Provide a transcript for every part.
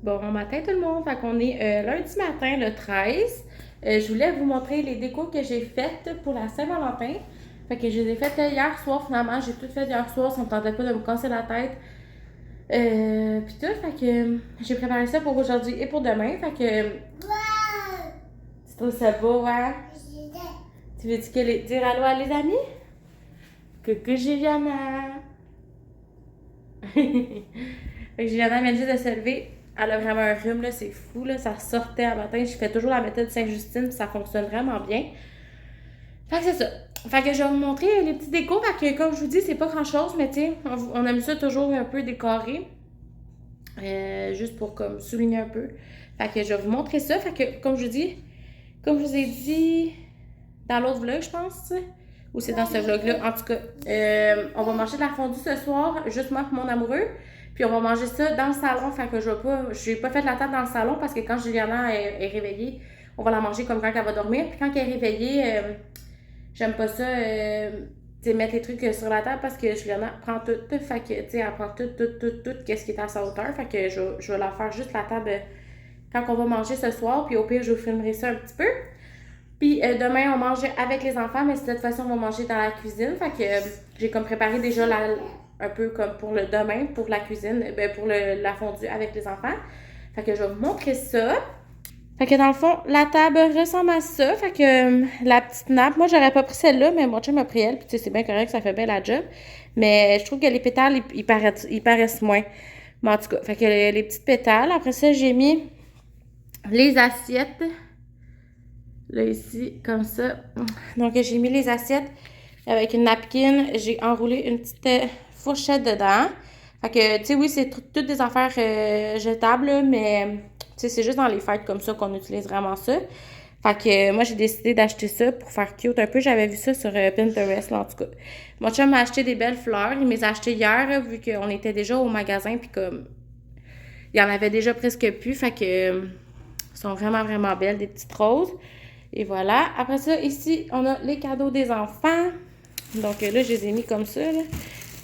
Bon matin tout le monde, fait qu'on est lundi matin le 13. Je voulais vous montrer les décos que j'ai faites pour la Saint-Valentin. Fait que je les ai faites hier soir finalement, j'ai tout fait hier soir, ça me tentait pas de me casser la tête. Puis tout, fait que j'ai préparé ça pour aujourd'hui et pour demain. Fait que tu trouves ça beau, hein? Tu veux-tu dire allô à les amis? Coucou Juliana! Fait que Juliana vient juste de se lever. Elle a vraiment un rhume, là, c'est fou, là, ça sortait à matin. Je fais toujours la méthode Saint-Justine, puis ça fonctionne vraiment bien. Fait que c'est ça. Fait que je vais vous montrer les petits décos. Fait que comme je vous dis, c'est pas grand chose, mais tu sais, on aime ça toujours un peu décoré. Juste pour comme souligner un peu. Fait que je vais vous montrer ça. Fait que comme je vous dis, comme je vous ai dit dans l'autre vlog, je pense, ou c'est dans ce vlog-là, en tout cas, on va manger de la fondue ce soir, juste moi et mon amoureux. Puis on va manger ça dans le salon. Fait que je n'ai pas fait la table dans le salon parce que quand Juliana est réveillée, on va la manger comme quand elle va dormir. Puis quand elle est réveillée, j'aime pas ça, mettre les trucs sur la table parce que Juliana prend tout. Fait que, tu sais, elle prend tout, qu'est-ce qui est à sa hauteur. Fait que je vais leur faire juste la table quand on va manger ce soir. Puis au pire, je vous filmerai ça un petit peu. Puis demain, on mange avec les enfants, mais cette fois-ci, on va manger dans la cuisine. Fait que j'ai comme préparé déjà un peu comme pour le demain, pour la cuisine, pour la fondue avec les enfants. Fait que je vais vous montrer ça. Fait que dans le fond, la table ressemble à ça. Fait que la petite nappe, moi j'aurais pas pris celle-là, mais mon chum a pris elle. Puis tu sais, c'est bien correct, ça fait bien la job. Mais je trouve que les pétales, ils paraissent moins. Mais en tout cas, fait que les petites pétales. Après ça, j'ai mis les assiettes. Là, ici, comme ça. Donc, j'ai mis les assiettes avec une napkin. J'ai enroulé une petite fourchette dedans. Fait que, tu sais, oui, c'est toutes des affaires jetables, là, mais, tu sais, c'est juste dans les fêtes comme ça qu'on utilise vraiment ça. Fait que moi, j'ai décidé d'acheter ça pour faire cute un peu. J'avais vu ça sur Pinterest, là, en tout cas. Mon chum m'a acheté des belles fleurs. Il m'a acheté hier, là, vu qu'on était déjà au magasin, puis comme, il y en avait déjà presque plus. Fait que, sont vraiment, vraiment belles, des petites roses. Et voilà. Après ça, ici, on a les cadeaux des enfants. Donc là, je les ai mis comme ça, là.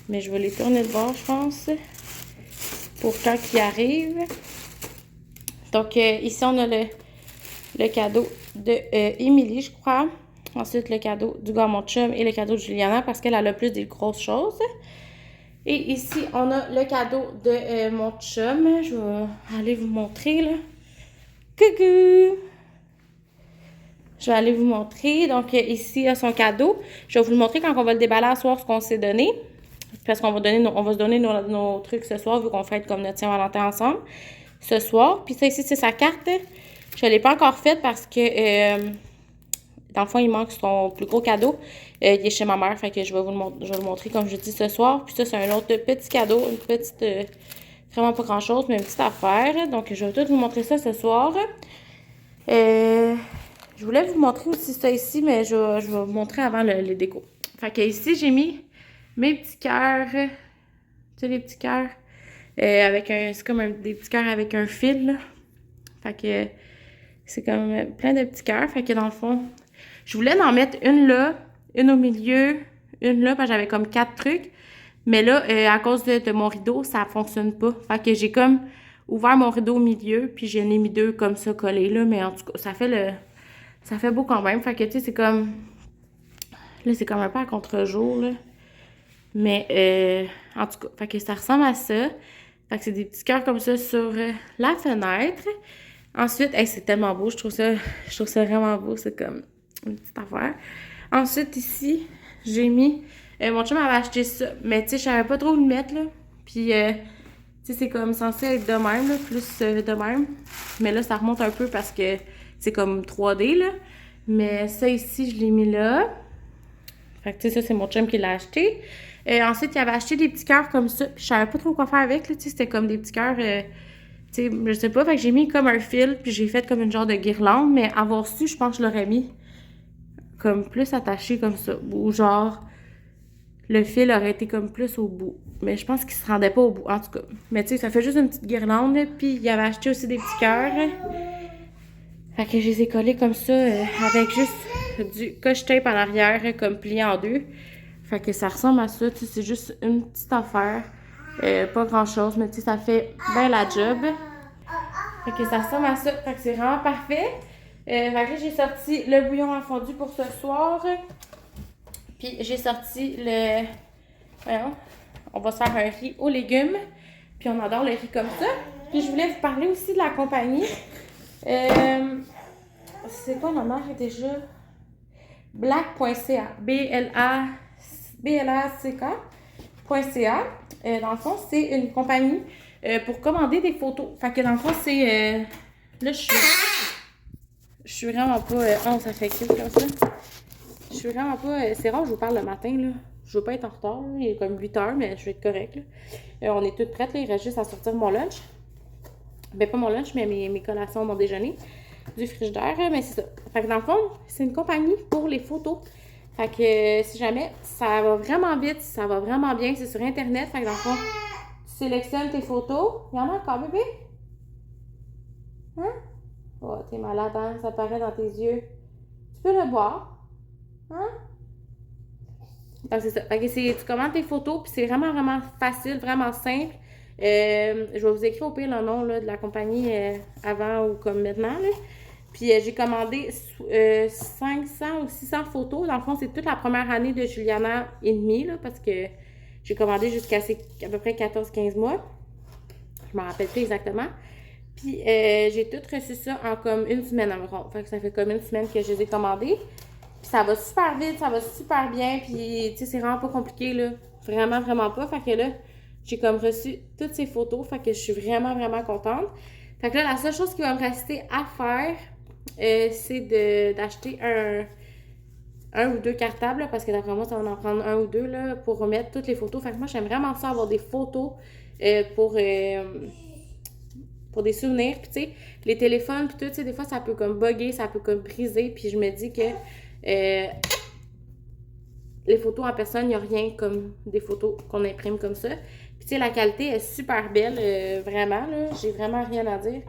Mais je vais les tourner de bord, je pense, pour quand ils arrivent. Donc ici, on a le cadeau de Émilie, je crois. Ensuite, le cadeau du gars mon chum et le cadeau de Juliana parce qu'elle a le plus des grosses choses. Et ici, on a le cadeau de mon chum. Je vais aller vous montrer, là. Coucou! Je vais aller vous montrer. Donc, ici, il y a son cadeau. Je vais vous le montrer quand on va le déballer à soir, ce qu'on s'est donné. Parce qu'on va va se donner nos trucs ce soir, vu qu'on fête comme notre Saint-Valentin ensemble ce soir. Puis ça, ici, c'est sa carte. Je ne l'ai pas encore faite parce que, dans le fond, il manque son plus gros cadeau. Il est chez ma mère, fait que je vais le montrer comme je dis ce soir. Puis ça, c'est un autre petit cadeau, une petite, vraiment pas grand-chose, mais une petite affaire. Donc, je vais tout vous montrer ça ce soir. Je voulais vous montrer aussi ça ici, mais je vais vous montrer avant les décos. Fait que ici, j'ai mis mes petits cœurs. Tu sais, les petits cœurs. C'est comme des petits cœurs avec un fil, là. Fait que c'est comme plein de petits cœurs. Fait que dans le fond, je voulais en mettre une là, une au milieu, une là, parce que j'avais comme 4 trucs. Mais là, à cause de mon rideau, ça fonctionne pas. Fait que j'ai comme ouvert mon rideau au milieu, puis j'en ai mis 2 comme ça collés, là. Mais en tout cas, ça fait beau quand même. Fait que, tu sais, c'est comme... Là, c'est comme un peu à contre-jour, là. Mais, en tout cas, fait que ça ressemble à ça. Fait que c'est des petits cœurs comme ça sur la fenêtre. Ensuite, c'est tellement beau. Je trouve ça vraiment beau. C'est comme une petite affaire. Ensuite, ici, j'ai mis... mon chum m'avait acheté ça. Mais, tu sais, je savais pas trop où le mettre, là. Puis, tu sais, c'est comme censé être de même, là. Plus de même. Mais là, ça remonte un peu parce que c'est comme 3D, là. Mais ça, ici, je l'ai mis là. Fait que, tu sais, ça, c'est mon chum qui l'a acheté. Ensuite, il avait acheté des petits cœurs comme ça. Puis, je savais pas trop quoi faire avec, là. Tu sais, c'était comme des petits cœurs... tu sais, je sais pas, fait que j'ai mis comme un fil, puis j'ai fait comme une genre de guirlande, mais avoir su, je pense que je l'aurais mis comme plus attaché comme ça, ou genre, le fil aurait été comme plus au bout, mais je pense qu'il se rendait pas au bout, en tout cas. Mais tu sais, ça fait juste une petite guirlande, puis il avait acheté aussi des petits cœurs, fait que je les ai collés comme ça, avec juste du coche tape à l'arrière, comme plié en deux, fait que ça ressemble à ça, tu sais, c'est juste une petite affaire. Pas grand chose, mais tu sais, ça fait bien la job. Fait que ça ressemble à ça. Fait que c'est vraiment parfait. Fait que là, j'ai sorti le bouillon en fondu pour ce soir. Puis j'ai sorti le... Voyons, on va se faire un riz aux légumes. Puis on adore le riz comme ça. Puis je voulais vous parler aussi de la compagnie. C'est quoi ma marque déjà? Black.ca. BLACK.ca. Dans le fond, c'est une compagnie pour commander des photos. Fait que dans le fond, c'est... là, je suis vraiment pas... oh, ça fait cute comme ça. Je suis vraiment pas... c'est rare que je vous parle le matin, là. Je veux pas être en retard, là. Il est comme 8 h, mais je vais être correcte, là. On est toutes prêtes, là. Il reste juste à sortir mon lunch. Ben, pas mon lunch, mais mes collations, mon déjeuner. Du frigidaire, mais c'est ça. Fait que dans le fond, c'est une compagnie pour les photos. Fait que si jamais, ça va vraiment vite, ça va vraiment bien. C'est sur Internet. Fait que dans le fond, tu sélectionnes tes photos. Il y en a encore, bébé? Hein? Oh, t'es malade, hein? Ça paraît dans tes yeux. Tu peux le boire. Hein? Donc, c'est ça. Fait que tu commandes tes photos, puis c'est vraiment, vraiment facile, vraiment simple. Je vais vous écrire au pire le nom là, de la compagnie avant ou comme maintenant. Là. Puis j'ai commandé 500 ou 600 photos. Dans le fond, c'est toute la première année de Juliana et demi, là, parce que j'ai commandé jusqu'à à peu près 14-15 mois. Je m'en rappelle plus exactement. Puis j'ai tout reçu ça en comme une semaine environ. Fait que ça fait comme une semaine que je les ai commandées. Puis ça va super vite, ça va super bien. Puis tu sais, c'est vraiment pas compliqué, là. Vraiment, vraiment pas. Fait que là, j'ai comme reçu toutes ces photos. Fait que je suis vraiment, vraiment contente. Fait que là, la seule chose qui va me rester à faire, c'est d'acheter un ou deux cartables, là, parce que d'après moi, ça va en prendre un ou deux là, pour remettre toutes les photos. Fait que moi, j'aime vraiment ça avoir des photos pour des souvenirs. Puis tu sais, les téléphones, puis tout, tu sais, des fois, ça peut comme bugger, ça peut comme briser. Puis je me dis que les photos en personne, il n'y a rien comme des photos qu'on imprime comme ça. Puis tu sais, la qualité est super belle, vraiment, là. J'ai vraiment rien à dire.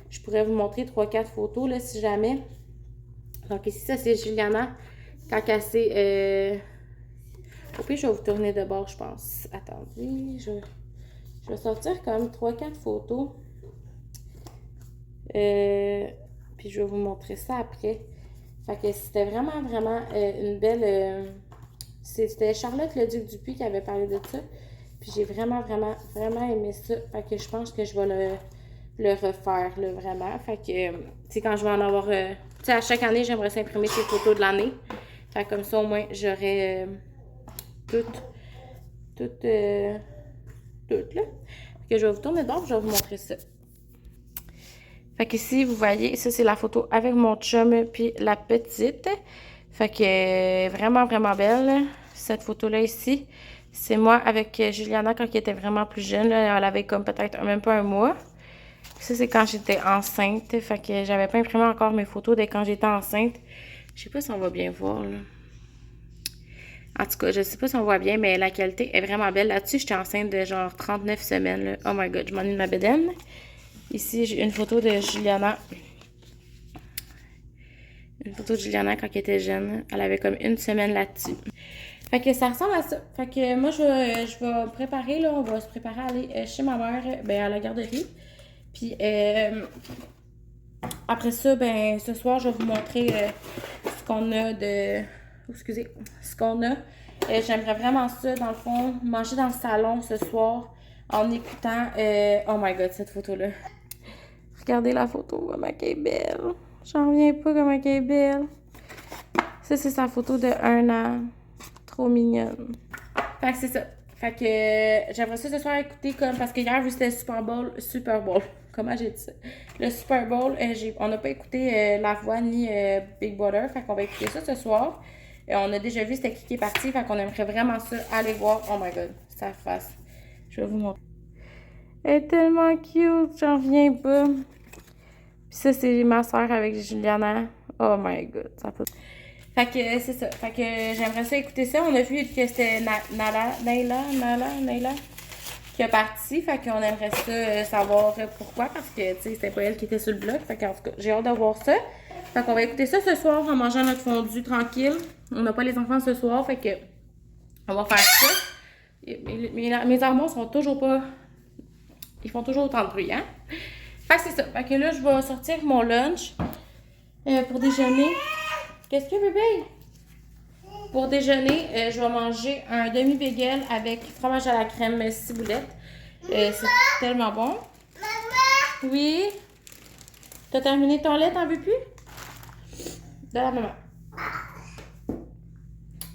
Je pourrais vous montrer 3-4 photos, là, si jamais. Donc ici, ça, c'est Juliana. Quand elle s'est... Au pire, je vais vous tourner de bord, je pense. Attendez, je vais sortir comme 3-4 photos. Puis je vais vous montrer ça après. Fait que c'était vraiment, vraiment une belle... c'était Charlotte Leduc-Dupuis qui avait parlé de ça. Puis j'ai vraiment, vraiment, vraiment aimé ça. Fait que je pense que je vais le refaire, là, vraiment. Fait que, tu sais, quand je vais en avoir... tu sais, à chaque année, j'aimerais s'imprimer ces photos de l'année. Fait que comme ça, au moins, j'aurais toutes, là. Fait que je vais vous tourner d'or, je vais vous montrer ça. Fait que ici, vous voyez, ça, c'est la photo avec mon chum puis la petite. Fait que vraiment, vraiment belle. Cette photo-là ici, c'est moi avec Juliana quand elle était vraiment plus jeune. Là, elle avait comme peut-être même pas un mois. Ça, c'est quand j'étais enceinte. Fait que j'avais pas imprimé encore mes photos dès quand j'étais enceinte. Je sais pas si on va bien voir, là. En tout cas, je sais pas si on voit bien, mais la qualité est vraiment belle. Là-dessus, j'étais enceinte de genre 39 semaines, là. Oh my god, je m'ennuie de ma bédaine. Ici, j'ai une photo de Juliana. Une photo de Juliana quand elle était jeune. Elle avait comme une semaine là-dessus. Fait que ça ressemble à ça. Fait que moi, je vais préparer, là. On va se préparer à aller chez ma mère, ben, à la garderie. Puis, après ça, ben, ce soir, je vais vous montrer ce qu'on a de... Excusez. Ce qu'on a. J'aimerais vraiment ça, dans le fond, manger dans le salon ce soir en écoutant... oh my god, cette photo-là. Regardez la photo, comment elle est belle. J'en reviens pas comment elle est belle. Ça, c'est sa photo de 1 an. Trop mignonne. Fait que c'est ça. Fait que j'aimerais ça ce soir écouter comme... Parce que hier, vu que c'était Super Bowl. Comment j'ai dit ça? Le Super Bowl, on n'a pas écouté La Voix ni Big Brother. Fait qu'on va écouter ça ce soir. On a déjà vu c'était qui est parti. Fait qu'on aimerait vraiment ça aller voir. Oh my god, sa face. Je vais vous montrer. Elle est tellement cute, j'en reviens pas. Puis ça, c'est ma soeur avec Juliana. Oh my god, ça peut... Fait que c'est ça. Fait que j'aimerais ça écouter ça. On a vu que c'était Naila qui est partie. Fait qu'on aimerait ça savoir pourquoi. Parce que, tu sais, c'était pas elle qui était sur le bloc. Fait qu'en tout cas, j'ai hâte de voir ça. Fait qu'on va écouter ça ce soir en mangeant notre fondue tranquille. On n'a pas les enfants ce soir. Fait que on va faire ça. Mes armoires sont toujours pas... Ils font toujours autant de bruit, hein? Fait que c'est ça. Fait que là, je vais sortir mon lunch pour déjeuner. Qu'est-ce que bébé? Pour déjeuner, je vais manger un demi-bagel avec fromage à la crème ciboulette. C'est tellement bon. Maman! Oui? T'as terminé ton lait, t'en veux plus? De la maman.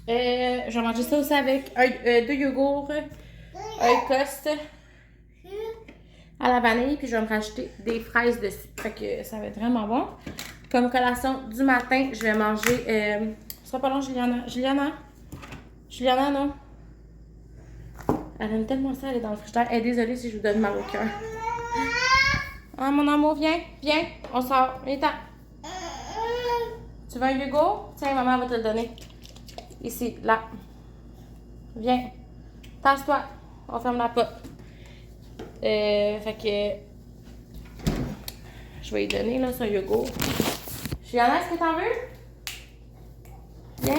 Je vais manger ça aussi avec deux yogourts, un toast à la vanille, puis je vais me rajouter des fraises dessus. Fait que ça va être vraiment bon. Comme collation du matin, je vais manger... ce sera pas long, Juliana. Juliana, non? Elle aime tellement ça, elle est dans le frigidaire. Elle est désolée si je vous donne mal au cœur. Ah, mon amour, viens, on sort. Viens-t'en. Tu veux un yogourt? Tiens, maman va te le donner. Ici, là. Viens. Tasse-toi. On ferme la porte. Fait que... Je vais lui donner, là, son yogourt. Juliana, est-ce que t'en veux? Viens.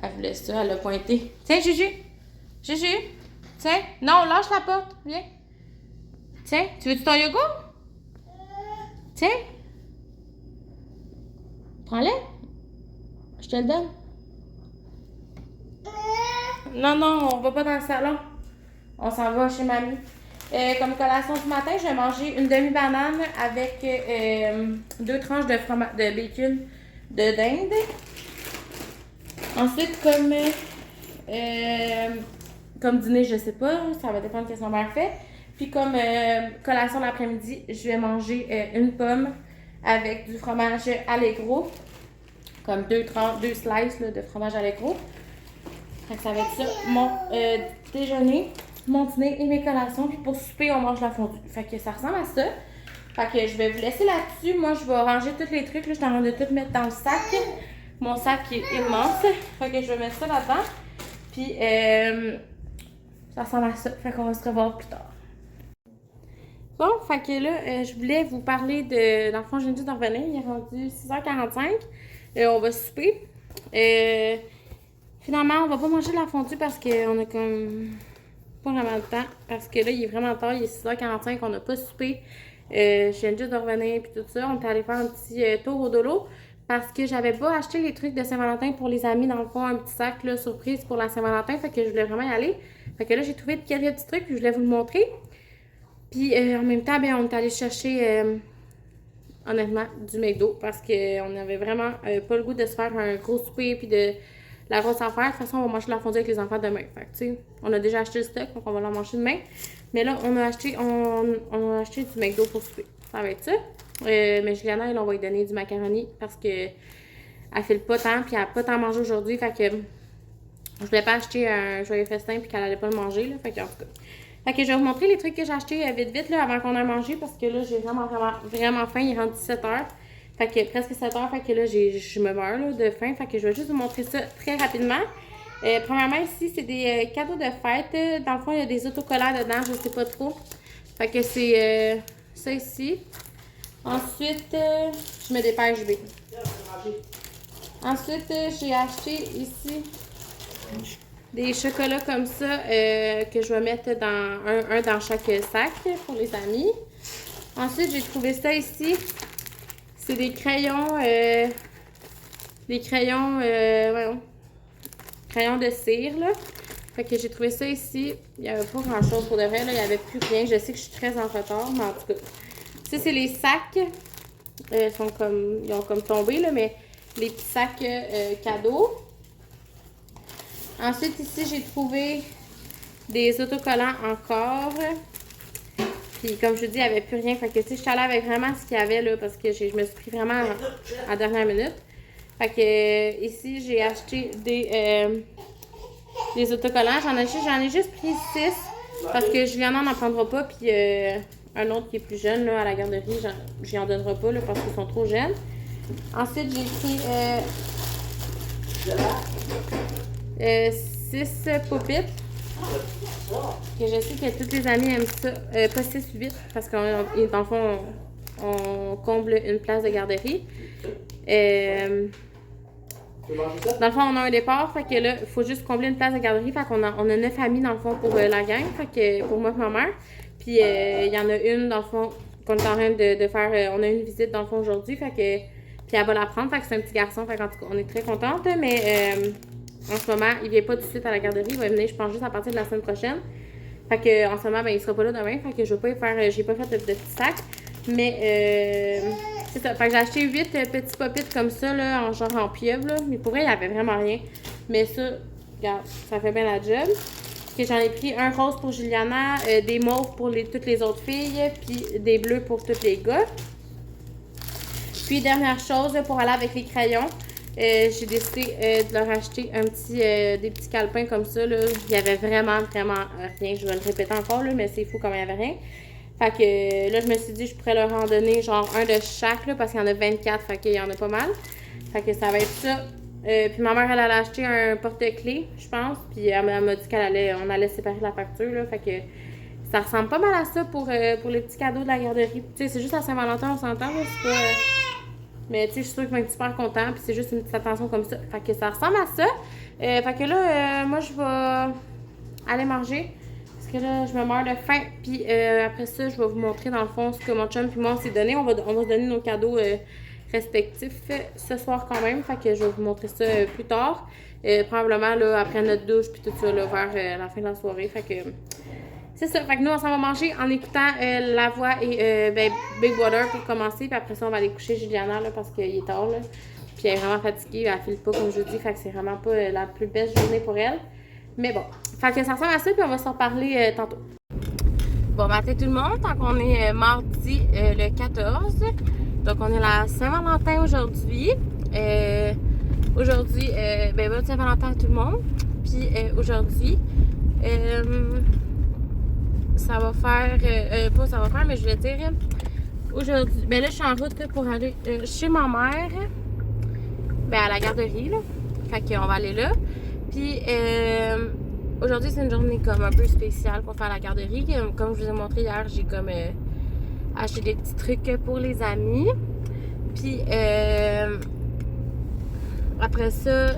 Elle voulait ça, elle a pointé. Tiens, Juju. Juju. Tiens. Non, lâche la porte. Viens. Tiens, tu veux-tu ton yogourt? Tiens. Prends-le. Je te le donne. Non, non, on va pas dans le salon. On s'en va chez mamie. Comme collation du matin, je vais manger une demi-banane avec 2 tranches de bacon de dinde. Ensuite, comme dîner, je sais pas, ça va dépendre de ce que ma mère fait. Puis comme collation l'après-midi, je vais manger une pomme avec du fromage Allegro. Comme 2 slices là, de fromage Allegro. Fait que ça va être ça, mon déjeuner, mon dîner et mes collations. Puis pour souper, on mange la fondue. Fait que ça ressemble à ça. Fait que je vais vous laisser là-dessus. Moi, je vais ranger tous les trucs. Là, je suis en train de tout mettre dans le sac. Mon sac est immense. Fait que je vais mettre ça là-dedans. Puis ça ressemble à ça. Fait qu'on va se revoir plus tard. Bon, fait que là, je voulais vous parler de... Dans le fond, je viens juste d'en revenir. Il est rendu 6h45. On va souper. Finalement, on va pas manger de la fondue parce qu'on a comme pas vraiment le temps. Parce que là, il est vraiment tard, il est 6h45, on n'a pas soupé. Je viens juste de revenir puis tout ça. On est allé faire un petit tour au dolo parce que j'avais pas acheté les trucs de Saint-Valentin pour les amis. Dans le fond, un petit sac là, surprise pour la Saint-Valentin. Fait que je voulais vraiment y aller. Fait que là, j'ai trouvé quelques petits trucs puis je voulais vous le montrer. Puis en même temps, ben, on est allé chercher honnêtement du McDo parce qu'on n'avait vraiment pas le goût de se faire un gros souper puis de la grosse affaire. De toute façon, on va manger de la fondue avec les enfants demain. Fait que, tu sais, on a déjà acheté le stock, donc on va la manger demain. Mais là, on a acheté du McDo pour souper. Ça va être ça. Mais Juliana, elle, on va lui donner du macaroni parce que elle fait le pas tant, puis elle n'a pas tant mangé aujourd'hui. Fait que je voulais pas acheter un joyeux festin puis qu'elle allait pas le manger. Là, fait que, en tout cas. Fait que je vais vous montrer les trucs que j'ai achetés vite là avant qu'on ait mangé parce que là, j'ai vraiment faim. Il rentre 17h. Fait que presque 7h, fait que là, je me meurs là, de faim. Fait que je vais juste vous montrer ça très rapidement. Premièrement, ici, c'est des cadeaux de fête. Dans le fond, il y a des autocollants dedans, je sais pas trop. Fait que c'est ça ici. Ensuite, je me dépêche, B. Ensuite, j'ai acheté ici des chocolats comme ça que je vais mettre dans un dans chaque sac pour les amis. Ensuite, j'ai trouvé ça ici. C'est des crayons, crayons de cire, là. Fait que j'ai trouvé ça ici. Il n'y avait pas grand-chose pour de vrai, là. Il n'y avait plus rien. Je sais que je suis très en retard, mais en tout cas. Ça, c'est les sacs. Ils ont comme tombé, là, mais les petits sacs cadeaux. Ensuite, ici, j'ai trouvé des autocollants encore. Puis, comme je vous dis, il n'y avait plus rien. Fait que, tu sais, je suis allée avec vraiment ce qu'il y avait, là, parce que je me suis pris vraiment à la dernière minute. Fait que, ici, j'ai acheté des autocollants. J'en ai juste pris 6 parce que Juliana n'en prendra pas. Puis, un autre qui est plus jeune, là, à la garderie, je lui en donnerai pas, là, parce qu'ils sont trop jeunes. Ensuite, j'ai pris 6 popites. Que je sais que toutes les amies aiment ça. Pas 6 ou 8, parce qu'en dans le fond, on comble une place de garderie. Dans le fond, on a un départ, fait que là, il faut juste combler une place de garderie. Fait qu'on on a 9 amis, dans le fond, pour la gang, fait que pour moi et ma mère. Puis, il y en a une, dans le fond, qu'on est en train de faire. On a eu une visite dans le fond aujourd'hui, fait que. Puis elle va la prendre, fait que c'est un petit garçon, fait qu'en tout cas, on est très contente, mais en ce moment, il vient pas tout de suite à la garderie, il va venir, je pense, juste à partir de la semaine prochaine. Fait que en ce moment, ben, il sera pas là demain, fait que je vais pas y faire, j'ai pas fait de petits sacs, mais c'est ça, fait que j'ai acheté 8 petits pop-it comme ça, là, en genre en pieuvre, là, mais pour vrai, il y avait vraiment rien. Mais ça, regarde, ça fait bien la job. Que j'en ai pris un rose pour Juliana, des mauves pour toutes les autres filles, puis des bleus pour tous les gars. Puis dernière chose, pour aller avec les crayons, j'ai décidé de leur acheter des petits calepins comme ça. Là. Il y avait vraiment rien. Je vais le répéter encore, là, mais c'est fou comme il n'y avait rien. Fait que là, je me suis dit je pourrais leur en donner genre un de chaque, là, parce qu'il y en a 24, fait qu'il y en a pas mal. Fait que ça va être ça. Puis ma mère, elle allait acheter un porte-clés, je pense. Puis elle m'a dit qu'on allait séparer la facture, là. Fait que ça ressemble pas mal à ça pour les petits cadeaux de la garderie. Tu sais, c'est juste à Saint-Valentin, on s'entend, là. C'est pas... mais tu sais, je suis sûre qu'ils vont être super contents. Puis c'est juste une petite attention comme ça. Fait que ça ressemble à ça. Fait que là, moi, je vais aller manger. Parce que là, je me meurs de faim. Puis après ça, je vais vous montrer dans le fond ce que mon chum puis moi on s'est donné. On va se donner nos cadeaux respectifs ce soir quand même. Fait que je vais vous montrer ça plus tard. Probablement là, après notre douche puis tout ça là, vers la fin de la soirée. Fait que c'est ça. Fait que nous, on s'en va manger en écoutant La Voix et Big Brother pour commencer. Puis après ça, on va aller coucher Juliana là, parce qu'il est tard. Là. Puis elle est vraiment fatiguée. Elle file pas comme je dis. Fait que c'est vraiment pas la plus belle journée pour elle. Mais bon. Fait que ça ressemble à ça. Puis on va s'en reparler tantôt. Bon matin tout le monde. Tant qu'on est mardi le 14. Donc on est la Saint-Valentin aujourd'hui. Aujourd'hui, bonne Saint-Valentin à tout le monde. Puis aujourd'hui, ça va faire, pas ça va faire, mais je voulais dire, aujourd'hui, ben là je suis en route pour aller chez ma mère, à la garderie, là. Fait qu'on va aller là. Puis aujourd'hui c'est une journée comme un peu spéciale pour faire la garderie. Comme je vous ai montré hier, j'ai comme acheté des petits trucs pour les amis. Puis après ça,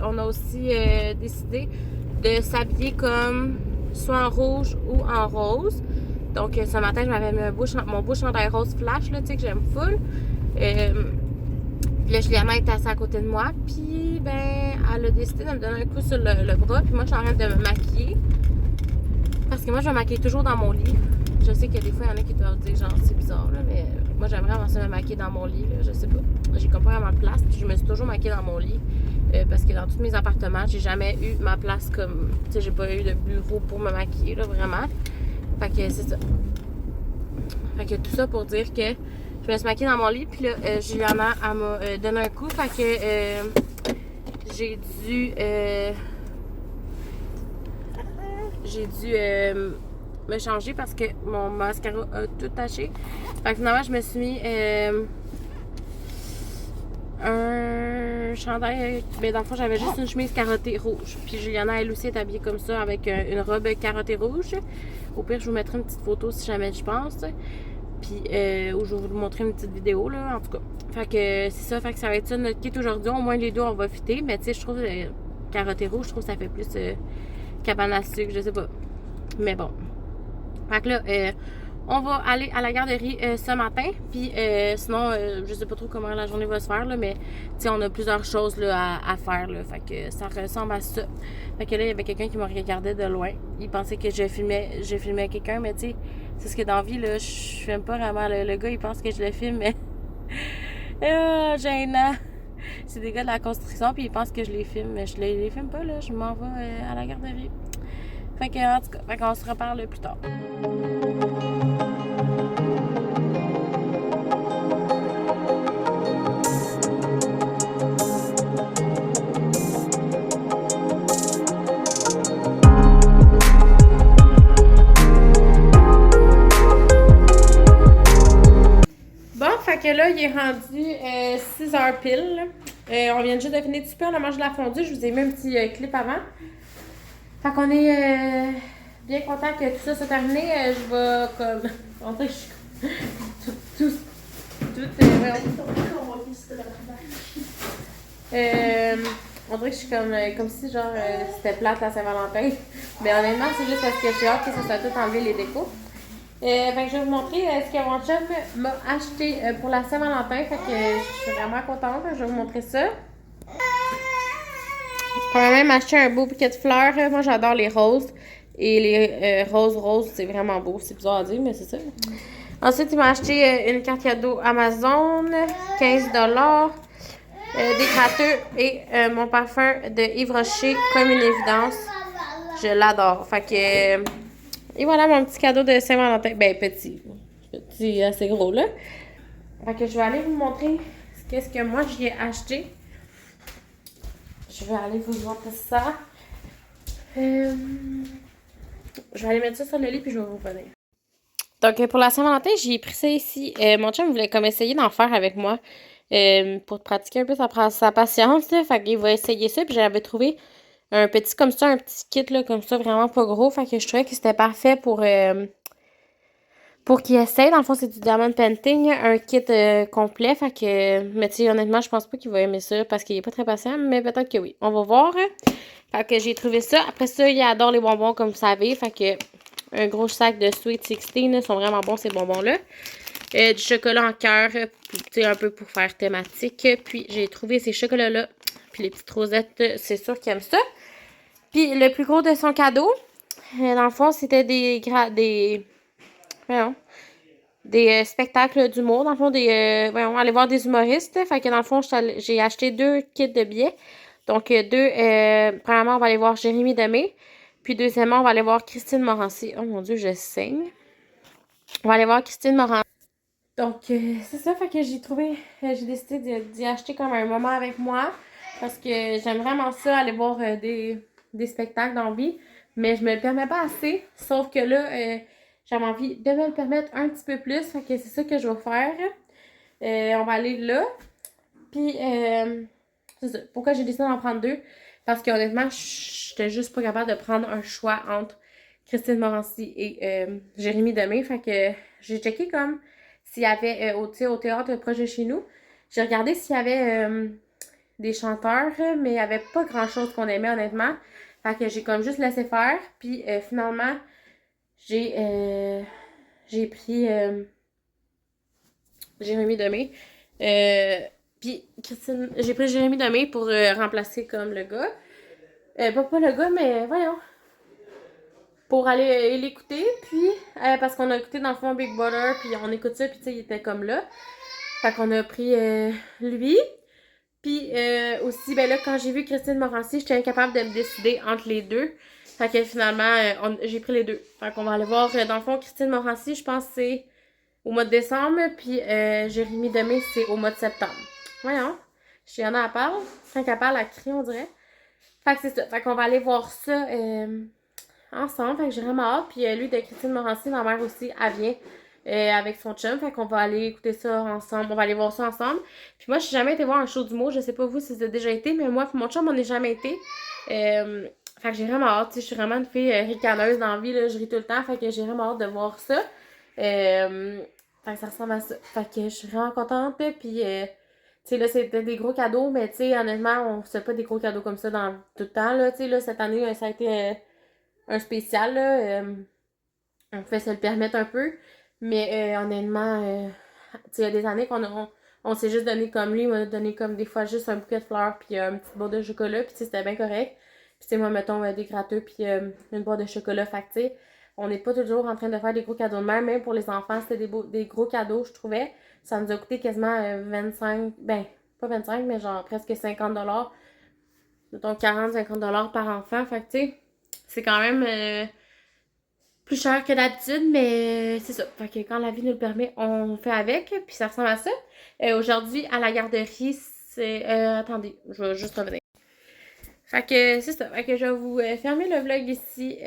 on a aussi décidé de s'habiller comme soit en rouge ou en rose. Donc ce matin, je m'avais mis mon beau chandail rose flash, là, tu sais, que j'aime full. Puis là, Juliana était assise à côté de moi. Puis, elle a décidé de me donner un coup sur le bras. Puis moi, je suis en train de me maquiller. Parce que moi, je me maquille toujours dans mon lit. Je sais que des fois, il y en a qui doivent dire genre, c'est bizarre, là, mais moi, j'aime vraiment ça me maquiller dans mon lit, là, je sais pas. J'ai comme pas vraiment de place. Puis je me suis toujours maquillée dans mon lit. Parce que dans tous mes appartements, j'ai jamais eu ma place comme... Tu sais, j'ai pas eu de bureau pour me maquiller, là, vraiment. Fait que c'est ça. Fait que tout ça pour dire que je me suis maquillée dans mon lit. Puis là, Juliana, elle m'a donné un coup. Fait que j'ai dû... me changer parce que mon mascara a tout taché. Fait que finalement, je me suis mis... un chandail, mais dans le fond j'avais juste une chemise carottée rouge. Puis Juliana elle aussi est habillée comme ça avec une robe carottée rouge. Au pire je vous mettrai une petite photo si jamais je pense. Puis ou je vais vous montrer une petite vidéo là en tout cas. Fait que c'est ça, fait que ça va être ça notre kit aujourd'hui. Au moins les deux on va fitter. Mais tu sais je trouve carottée rouge, je trouve que ça fait plus cabane à sucre, je sais pas. Mais bon. Fait que là on va aller à la garderie ce matin. Puis sinon, je sais pas trop comment la journée va se faire, là, mais on a plusieurs choses là, à faire. Là, fait que ça ressemble à ça. Fait que là, il y avait quelqu'un qui me regardait de loin. Il pensait que je filmais quelqu'un, mais tu sais, c'est ce que dans la vie, là, je filme pas vraiment. Le gars, il pense que je le filme, mais. Gênant. C'est des gars de la construction, puis ils pensent que je les filme, mais je les filme pas, là. Je m'en vais à la garderie. Fait que, en tout cas, fait qu'on se reparle plus tard. Fait que là, il est rendu 6h pile. On vient juste de finir de souper, on a mangé de la fondue. Je vous ai mis un petit clip avant. Fait qu'on est bien content que tout ça soit terminé. Je vais comme... On dirait que je suis... on dirait que je suis comme si genre c'était plate la Saint-Valentin. Mais honnêtement, c'est juste parce que j'ai hâte que ça soit tout enlevé les décos. Fait que je vais vous montrer ce que mon chum m'a acheté pour la Saint-Valentin. Fait que je suis vraiment contente. Je vais vous montrer ça. On a même acheté un beau bouquet de fleurs. Moi, j'adore les roses. Et les roses, c'est vraiment beau. C'est bizarre à dire, mais c'est ça. Ensuite, il m'a acheté une carte cadeau Amazon, 15$. Des gratteux et mon parfum de Yves Rocher, comme une évidence. Je l'adore. Fait que... et voilà mon petit cadeau de Saint-Valentin. Ben, petit. Petit, assez gros, là. Fait que je vais aller vous montrer qu'est-ce que moi, j'y ai acheté. Je vais aller vous montrer ça. Je vais aller mettre ça sur le lit, puis je vais vous revenir. Donc, pour la Saint-Valentin, j'ai pris ça ici. Mon chum voulait comme essayer d'en faire avec moi pour pratiquer un peu sa patience. Là. Fait qu'il va essayer ça. Puis j'avais trouvé un petit comme ça, un petit kit là, comme ça, vraiment pas gros. Fait que je trouvais que c'était parfait pour qu'il essaye. Dans le fond, c'est du diamond painting, un kit complet. Fait que, mais tu sais, honnêtement, je pense pas qu'il va aimer ça parce qu'il est pas très patient. Mais peut-être que oui. On va voir. Fait que j'ai trouvé ça. Après ça, il adore les bonbons, comme vous savez. Fait que un gros sac de Sweet 16. Ils sont vraiment bons, ces bonbons-là. Du chocolat en cœur, un peu pour faire thématique. Puis j'ai trouvé ces chocolats-là. Puis les petites rosettes, c'est sûr qu'ils aiment ça. Puis le plus gros de son cadeau, dans le fond, c'était des spectacles d'humour. Dans le fond, aller voir des humoristes. Fait que dans le fond, j'ai acheté 2 kits de billets. Donc, premièrement, on va aller voir Jérémy Demé. Puis, deuxièmement, on va aller voir Christine Morancy. Oh mon Dieu, je saigne. On va aller voir Christine Morancy. Donc, c'est ça. Fait que j'ai décidé d'y acheter comme un moment avec moi. Parce que j'aime vraiment ça, aller voir des spectacles dans la vie. Mais je me le permets pas assez. Sauf que là, j'avais envie de me le permettre un petit peu plus. Fait que c'est ça que je vais faire. On va aller là. Puis, c'est ça. Pourquoi j'ai décidé d'en prendre 2? Parce qu'honnêtement, j'étais juste pas capable de prendre un choix entre Christine Morancy et Jérémy Demé. Fait que j'ai checké comme s'il y avait au théâtre proche de chez nous. J'ai regardé s'il y avait des chanteurs, mais il n'y avait pas grand-chose qu'on aimait, honnêtement. Fait que j'ai comme juste laissé faire. Puis finalement, j'ai pris Jérémy Demé. Puis Christine, j'ai pris Jérémy Demé pour remplacer comme le gars. Pas le gars, mais voyons. Pour aller l'écouter, puis parce qu'on a écouté dans le fond Big Brother, puis on écoute ça, puis tu sais, il était comme là. Fait qu'on a pris lui. Puis aussi, ben là, quand j'ai vu Christine Morancy, j'étais incapable de me décider entre les deux. Fait que finalement, j'ai pris les deux. Fait qu'on va aller voir, dans le fond, Christine Morancy, je pense que c'est au mois de décembre, puis Jérémy Demé, c'est au mois de septembre. Voyons, Chiana, elle parle. Quand elle parle, elle crie, on dirait. Fait que c'est ça. Fait qu'on va aller voir ça ensemble. Fait que j'ai vraiment hâte. Puis lui, de Christine Morancy, ma mère aussi, elle vient avec son chum. Fait qu'on va aller écouter ça ensemble. On va aller voir ça ensemble. Puis moi, je suis jamais été voir un show d'humour. Je sais pas vous si vous avez déjà été, mais moi, pour mon chum, on n'est jamais été. Fait que j'ai vraiment hâte. Je suis vraiment une fille ricaneuse dans la vie. Là, je ris tout le temps. Fait que j'ai vraiment hâte de voir ça. Fait que ça ressemble à ça. Fait que je suis vraiment contente. Puis, tu sais, là, c'était des gros cadeaux. Mais, tu sais, honnêtement, on fait pas des gros cadeaux comme ça dans tout le temps. Là, tu sais, là, cette année, ça a été un spécial. Là, on fait se le permettre un peu. Mais, honnêtement, tu sais, il y a des années on s'est juste donné comme lui. Il m'a donné comme des fois juste un bouquet de fleurs. Puis, un petit bol de chocolat. Puis, tu sais, c'était bien correct. Puis, tu sais, moi, mettons des gratteux. Puis, une boîte de chocolat. Fait que, tu sais, on n'est pas toujours en train de faire des gros cadeaux de même pour les enfants, c'était des gros cadeaux, je trouvais. Ça nous a coûté quasiment 25, ben, pas 25, mais genre presque 50$. Donc 40-50$ par enfant. Fait que, tu sais, c'est quand même plus cher que d'habitude, mais c'est ça. Fait que quand la vie nous le permet, on fait avec. Puis ça ressemble à ça. Aujourd'hui, à la garderie, c'est... attendez, je vais juste revenir. Fait que c'est ça. Fait que je vais vous fermer le vlog ici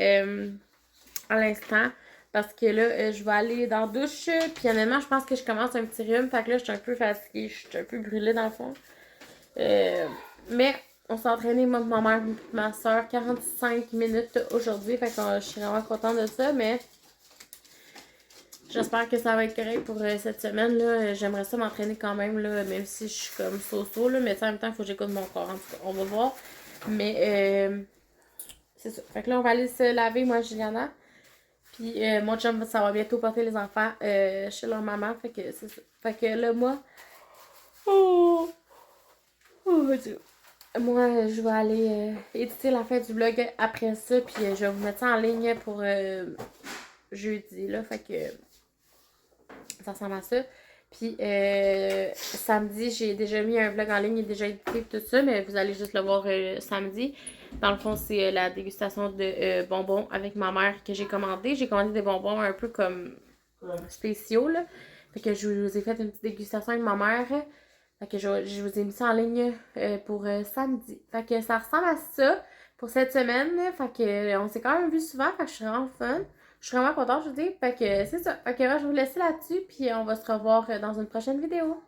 à l'instant. Parce que là, je vais aller dans la douche. Puis honnêtement, je pense que je commence un petit rhume. Fait que là, je suis un peu fatiguée. Je suis un peu brûlée dans le fond. Mais on s'est entraîné, moi, ma mère et ma soeur, 45 minutes aujourd'hui. Fait que je suis vraiment contente de ça. Mais j'espère que ça va être correct pour cette semaine. Là. J'aimerais ça m'entraîner quand même, là, même si je suis comme so-so. Là, mais en même temps, il faut que j'écoute mon corps. En tout cas, on va voir. Mais c'est ça. Fait que là, on va aller se laver, moi, Juliana. Puis mon chum, ça va bientôt porter les enfants chez leur maman. Fait que c'est ça. Fait que là, moi... Oh! Oh mon Dieu! Moi, je vais aller éditer la fin du vlog après ça. Puis je vais vous mettre ça en ligne pour jeudi, là. Fait que ça ressemble à ça. Puis samedi, j'ai déjà mis un vlog en ligne, il est déjà édité tout ça, mais vous allez juste le voir samedi. Dans le fond, c'est la dégustation de bonbons avec ma mère que j'ai commandé. J'ai commandé des bonbons un peu comme spéciaux, là. Fait que je vous ai fait une petite dégustation avec ma mère. Fait que je vous ai mis ça en ligne pour samedi. Fait que ça ressemble à ça pour cette semaine. Fait que on s'est quand même vu souvent, fait que je suis vraiment fun. Je suis vraiment contente, je vous dis. Fait que c'est ça. Fait que je vais vous laisser là-dessus, puis on va se revoir dans une prochaine vidéo.